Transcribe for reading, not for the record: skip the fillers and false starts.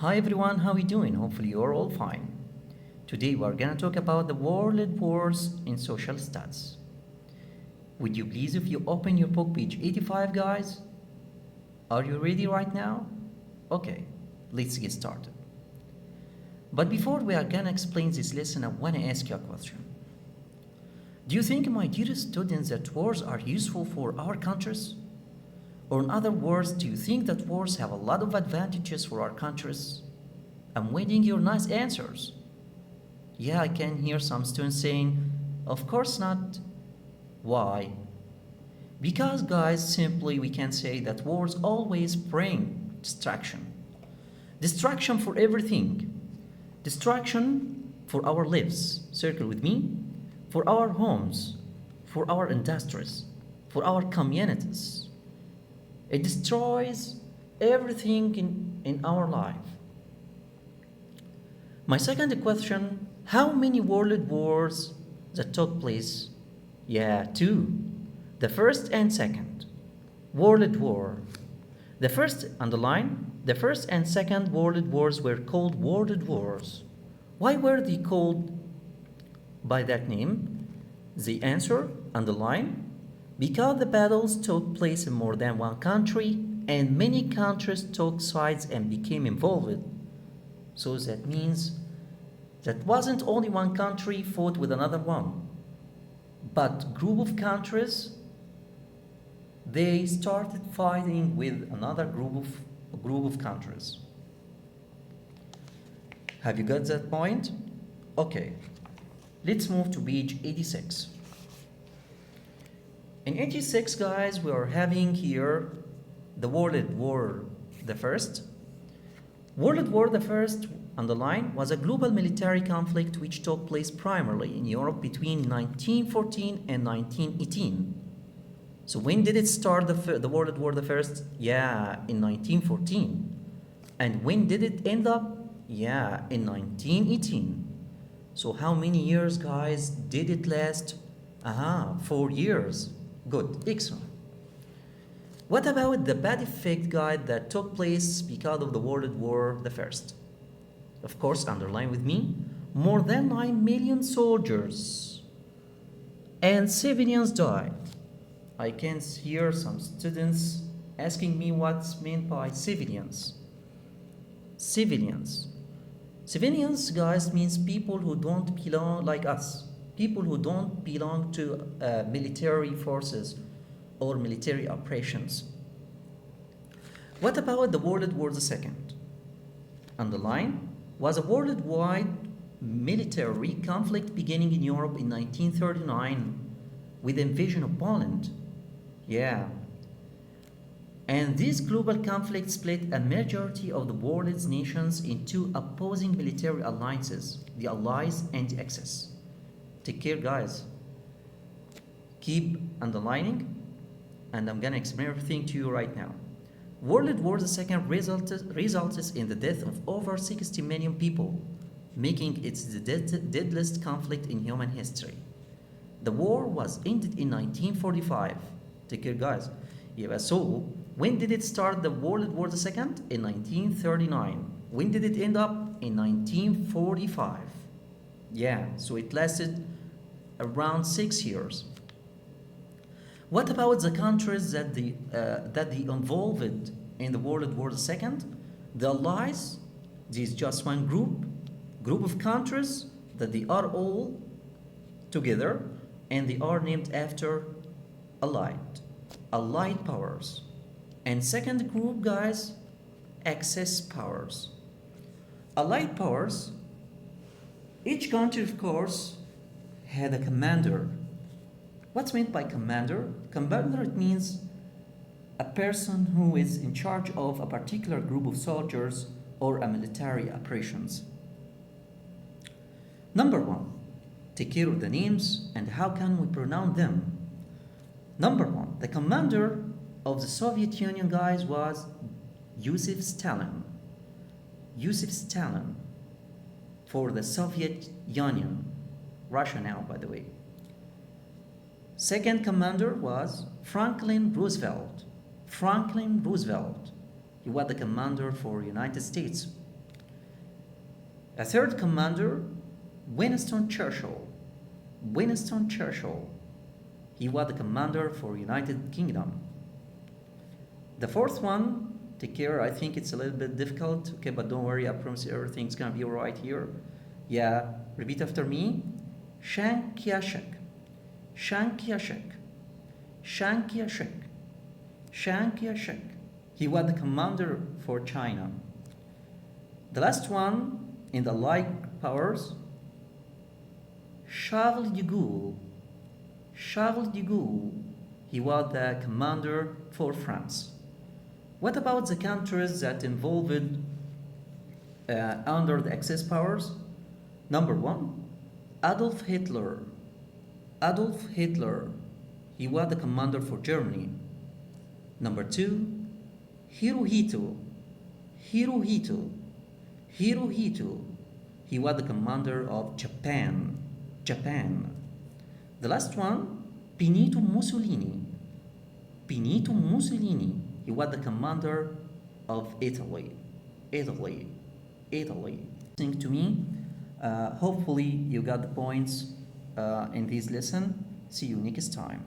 Hi everyone, how are you doing? Hopefully you're all fine. Today we're gonna talk about the world wars in social stats. Would you please if you open your book page 85 guys? Are you ready right now? Okay, let's get started. But before we are gonna explain this lesson, I wanna ask you a question. Do you think, my dear students, that wars are useful for our countries? Or in other words, do you think that wars have a lot of advantages for our countries? I'm waiting your nice answers. Yeah, I can hear some students saying, of course not. Why? Because, guys, simply we can say that wars always bring distraction. Distraction for everything. Distraction for our lives. Circle with me. For our homes. For our industries. For our communities. It destroys everything in our life. My second question, how many world wars that took place? Yeah, two. The first and second. World War. The first, underline, the first and second world wars were called world wars. Why were they called by that name? The answer, underline, because the battles took place in more than one country and many countries took sides and became involved. So that means that wasn't only one country fought with another one, but group of countries they started fighting with another group of countries. Have you got that point? Okay, let's move to page 86. In 86, guys, we are having here the World War the First. World War the First, underline, was a global military conflict which took place primarily in Europe between 1914 and 1918. So when did it start, the World War the First? Yeah, in 1914. And when did it end up? Yeah, in 1918. So how many years, guys, did it last? 4 years. Good, excellent. What about the bad effect, guys, that took place because of the World War the First? Of course, underline with me, more than 9 million soldiers and civilians died. I can hear some students asking me what's meant by civilians. Civilians. Civilians, guys, means people who don't belong like us. People who don't belong to military forces or military operations. What about the World War II? Underline, was a worldwide military conflict beginning in Europe in 1939 with the invasion of Poland. Yeah. And this global conflict split a majority of the world's nations into opposing military alliances, the Allies and the Axis. Take care, guys. Keep underlining, and I'm gonna explain everything to you right now. World War II resulted in the death of over 60 million people, making it the deadliest conflict in human history. The war was ended in 1945. Take care, guys. Yeah, so when did it start, the World War II? In 1939. When did it end up? In 1945. Yeah, so it lasted around 6 years. What about the countries that they involved in the World War II? The Allies. This is just one group of countries that they are all together and they are named after Allied powers. And second group, guys, Axis powers. Allied powers, each country, of course, had a commander. What's meant by commander? Commander, it means a person who is in charge of a particular group of soldiers or a military operations. Number one, take care of the names and how can we pronounce them. Number one, the commander of the Soviet Union, guys, was Joseph Stalin. Joseph Stalin for the Soviet Union, Russia now, by the way. Second commander was Franklin Roosevelt. Franklin Roosevelt. He was the commander for United States. A third commander, Winston Churchill. Winston Churchill. He was the commander for United Kingdom. The fourth one, take care, I think it's a little bit difficult, okay, but don't worry, I promise you everything's gonna be alright here. Yeah, repeat after me. Chiang Kai-shek. Chiang Kai-shek. Chiang Kai-shek. Chiang Kai-shek. He was the commander for China. The last one in the Allied powers, Charles de Gaulle. Charles de Gaulle. He was the commander for France. What about the countries that involved under the Axis powers? Number one, Adolf Hitler. Adolf Hitler. He was the commander for Germany. Number two, Hirohito. Hirohito. Hirohito. He was the commander of Japan. Japan. The last one, Benito Mussolini. Benito Mussolini. He was the commander of Italy. Italy. Italy. Listening to me. Hopefully you got the points in this lesson. See you next time.